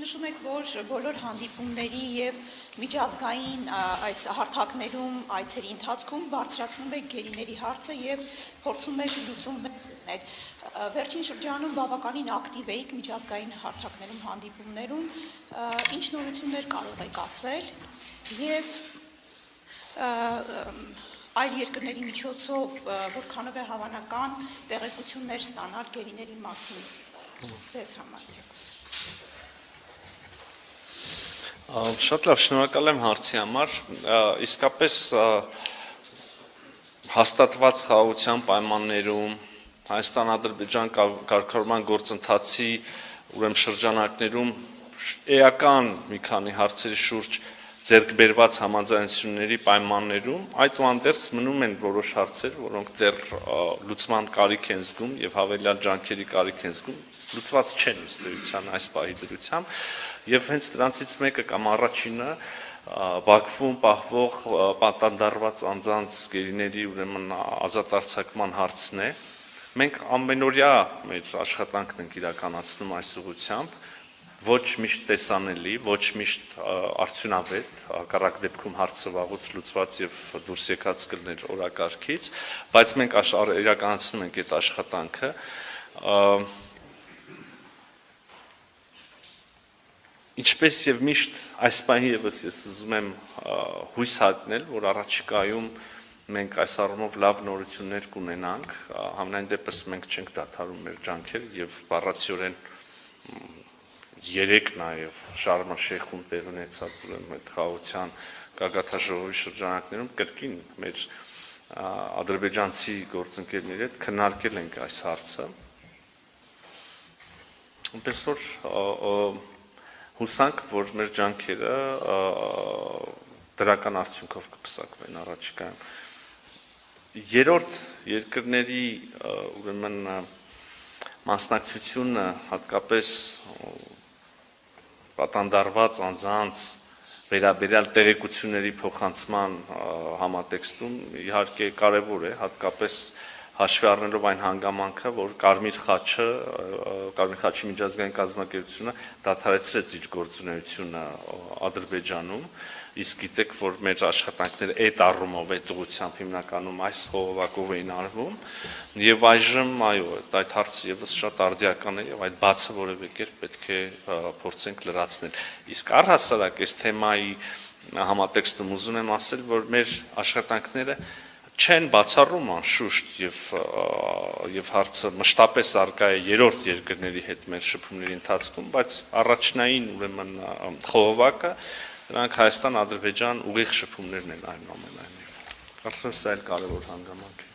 Նշում եք, որ բոլոր հանդիպումների և միջազգային այս հարթակներում այցերի ընթացքում բարձրացնում եք գերիների հարցը և փորձում եք լուծումներ գտնել։ Վերջին շրջանում բավականին ակտիվ էիք միջազգային հարթակներում հանդիպումներում, ինչ նորություններ կարող եք ասել և այլ երկրների միջոցով որքանով է հավանական տեղեկություններ ստանալ գերիների մասին ձեզ համար թեկուզ։ Շատ լավ, շնորհակալ եմ հարցի համար, իսկապես հաստատված խաղաղության պայմաններում Հայաստան-Ադրբեջան կարգավորման գործընթացի շրջանակներում էական մի քանի հարցերի շուրջ ձեռք բերված համաձայնությունների պայմաններում այդուհանդերձ մնում են որոշ հարցեր, որոնք դեռ լուծման կարիք են զգում և հավելյալ ջանքերի կարիք են զգում, լուծված չեն ըստ էության այս պահի դրությամբ, և հենց դրանցից մեկը կամ առաջինը Բաքվում պահվող պատանդարված անձանց գերիների ազատ արձակման հարցն է։ Մենք ամենօրյա մեր աշխատանքն ենք իրականացնում այս ուղղությամբ, ոչ միշտ տեսանելի, ոչ միշտ արդյունավետ, հակառակ դեպքում հարցը վաղուց լուծված և դուրս եկած կլիներ օրակարգից, բայց մենք իրականացնում ենք այդ աշխատանքը։ Ինչպես և միշտ այս պահի ևս ես ուզում եմ հույս հատնել, որ առաջիկայում մենք այս առումով լավ նորություններ կունենանք, համենայն դեպս մենք չենք դադարում մեր ջանքերը և բառացիորեն երեկ նաև Շարմ ալ-Շեյխում տեղի ունեցած այդ խաղաղության գագաթնաժողովի շրջանակներում կրկին մեր ադրբեջանցի գործընկերների հետ քննարկել ենք այս հարցը։ Այնպես որ հուսանք, որ մեր ջանքերը դրական արդյունքով կպսակվեն առաջիկայում։ Երրորդ երկրների մասնակցությունը հատկապես պատանդարված անձանց վերաբերյալ տեղեկությունների փոխանցման համատեքստում իհարկե կարևոր է, հատկապես հաշվի առնելով այն հանգամանքը, որ Կարմիր խաչի միջազգային կազմակերպությունը դադարեցրեց իր գործունեությունը Ադրբեջանում, իսկ գիտեք, որ մեր աշխատանքները այդ առումով, այդ ուղղությամբ հիմնականում այս խողովակով էին արվում, և այժմ, այո, այդ հարցը ևս շատ արդիական է և այդ բացը որևէ կերպ պետք է փորձենք լրացնել։ Իսկ առհասարակ այս թեմայի համատեքստում ուզում եմ ասել, որ մեր աշխատանքները չեն բացառում անշուշտ և հարցը մշտապես առկա է երրորդ երկրների հետ մեր շփումների ընթացքում, բայց առաջնային խողովակը նրանք Հայաստան-Ադրբեջան ուղիղ շփումներն են այնուամենայնիվ։ Կարծում եմ սա էլ կարևոր հանգամանք է։